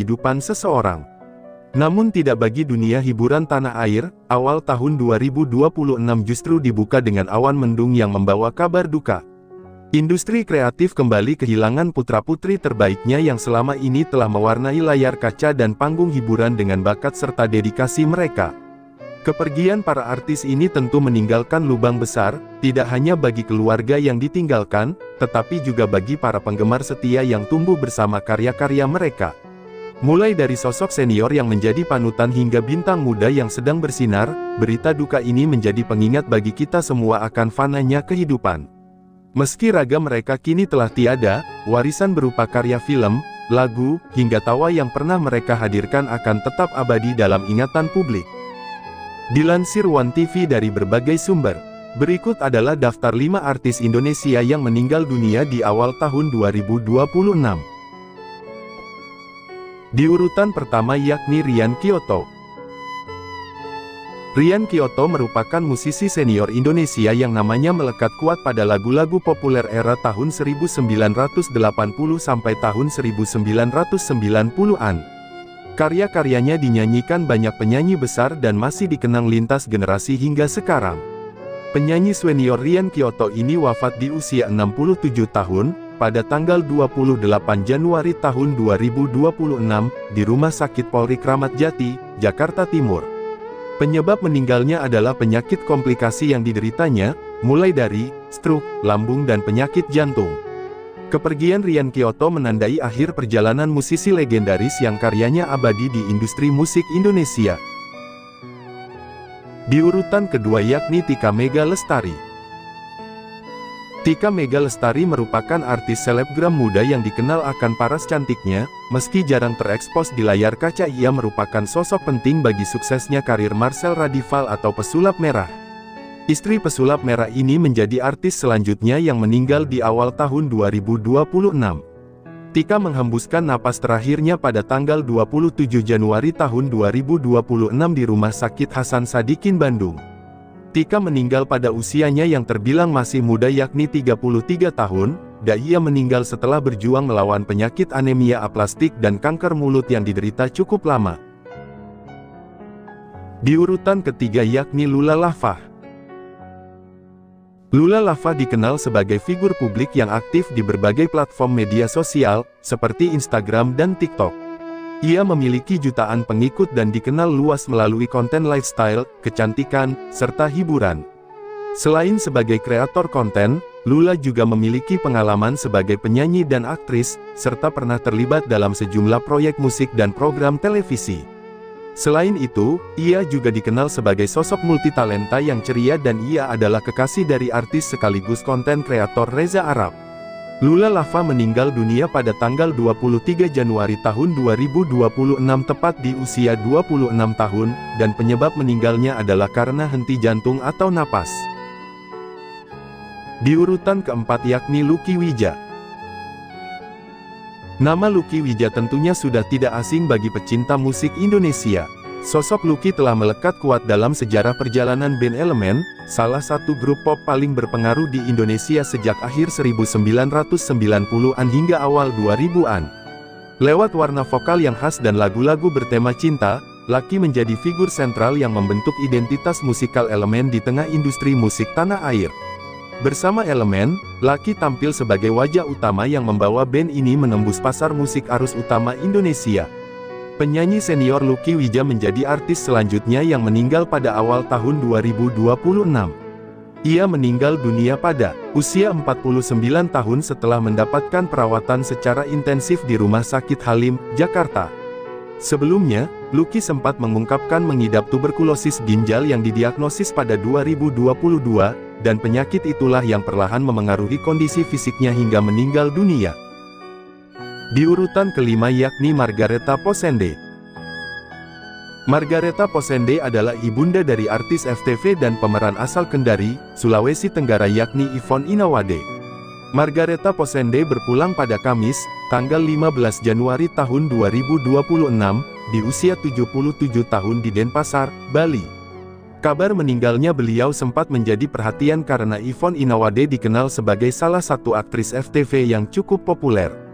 kehidupan seseorang. Namun tidak bagi dunia hiburan tanah air, awal tahun 2026 justru dibuka dengan awan mendung yang membawa kabar duka. Industri kreatif kembali kehilangan putra-putri terbaiknya yang selama ini telah mewarnai layar kaca dan panggung hiburan dengan bakat serta dedikasi mereka. Kepergian para artis ini tentu meninggalkan lubang besar, tidak hanya bagi keluarga yang ditinggalkan, tetapi juga bagi para penggemar setia yang tumbuh bersama karya-karya mereka. Mulai dari sosok senior yang menjadi panutan hingga bintang muda yang sedang bersinar, berita duka ini menjadi pengingat bagi kita semua akan fananya kehidupan. Meski raga mereka kini telah tiada, warisan berupa karya film, lagu, hingga tawa yang pernah mereka hadirkan akan tetap abadi dalam ingatan publik. Dilansir One TV dari berbagai sumber, berikut adalah daftar 5 artis Indonesia yang meninggal dunia di awal tahun 2026. Di urutan pertama yakni Ryan Kyoto. Ryan Kyoto merupakan musisi senior Indonesia yang namanya melekat kuat pada lagu-lagu populer era tahun 1980 sampai tahun 1990-an. Karya-karyanya dinyanyikan banyak penyanyi besar dan masih dikenang lintas generasi hingga sekarang. Penyanyi senior Ryan Kyoto ini wafat di usia 67 tahun, pada tanggal 28 Januari tahun 2026, di Rumah Sakit Polri Kramat Jati, Jakarta Timur. Penyebab meninggalnya adalah penyakit komplikasi yang dideritanya, mulai dari stroke, lambung dan penyakit jantung. Kepergian Ryan Kyoto menandai akhir perjalanan musisi legendaris yang karyanya abadi di industri musik Indonesia. Di urutan kedua yakni Tika Mega Lestari. Tika Mega Lestari merupakan artis selebgram muda yang dikenal akan paras cantiknya, meski jarang terekspos di layar kaca ia merupakan sosok penting bagi suksesnya karir Marcel Radival atau Pesulap Merah. Istri Pesulap Merah ini menjadi artis selanjutnya yang meninggal di awal tahun 2026. Tika menghembuskan napas terakhirnya pada tanggal 27 Januari tahun 2026 di Rumah Sakit Hasan Sadikin Bandung. Tika meninggal pada usianya yang terbilang masih muda yakni 33 tahun, dan ia meninggal setelah berjuang melawan penyakit anemia aplastik dan kanker mulut yang diderita cukup lama. Di urutan ketiga yakni Lula Lava. Lula Lava dikenal sebagai figur publik yang aktif di berbagai platform media sosial, seperti Instagram dan TikTok. Ia memiliki jutaan pengikut dan dikenal luas melalui konten lifestyle, kecantikan, serta hiburan. Selain sebagai kreator konten, Lula juga memiliki pengalaman sebagai penyanyi dan aktris, serta pernah terlibat dalam sejumlah proyek musik dan program televisi. Selain itu, ia juga dikenal sebagai sosok multitalenta yang ceria dan ia adalah kekasih dari artis sekaligus konten kreator Reza Arab. Lula Lava meninggal dunia pada tanggal 23 Januari tahun 2026 tepat di usia 26 tahun, dan penyebab meninggalnya adalah karena henti jantung atau napas. Di urutan keempat yakni Lucky Widja. Nama Lucky Widja tentunya sudah tidak asing bagi pecinta musik Indonesia. Sosok Lucky telah melekat kuat dalam sejarah perjalanan band Elemen, salah satu grup pop paling berpengaruh di Indonesia sejak akhir 1990-an hingga awal 2000-an. Lewat warna vokal yang khas dan lagu-lagu bertema cinta, Lucky menjadi figur sentral yang membentuk identitas musikal Elemen di tengah industri musik tanah air. Bersama Elemen, Lucky tampil sebagai wajah utama yang membawa band ini menembus pasar musik arus utama Indonesia. Penyanyi senior Lucky Widja menjadi artis selanjutnya yang meninggal pada awal tahun 2026. Ia meninggal dunia pada usia 49 tahun setelah mendapatkan perawatan secara intensif di Rumah Sakit Halim, Jakarta. Sebelumnya, Lucky sempat mengungkapkan mengidap tuberkulosis ginjal yang didiagnosis pada 2022, dan penyakit itulah yang perlahan memengaruhi kondisi fisiknya hingga meninggal dunia. Di urutan kelima yakni Margareta Posende. Margareta Posende adalah ibunda dari artis FTV dan pemeran asal Kendari, Sulawesi Tenggara yakni Yvonne Inawade. Margareta Posende berpulang pada Kamis, tanggal 15 Januari tahun 2026, di usia 77 tahun di Denpasar, Bali. Kabar meninggalnya beliau sempat menjadi perhatian karena Yvonne Inawade dikenal sebagai salah satu aktris FTV yang cukup populer.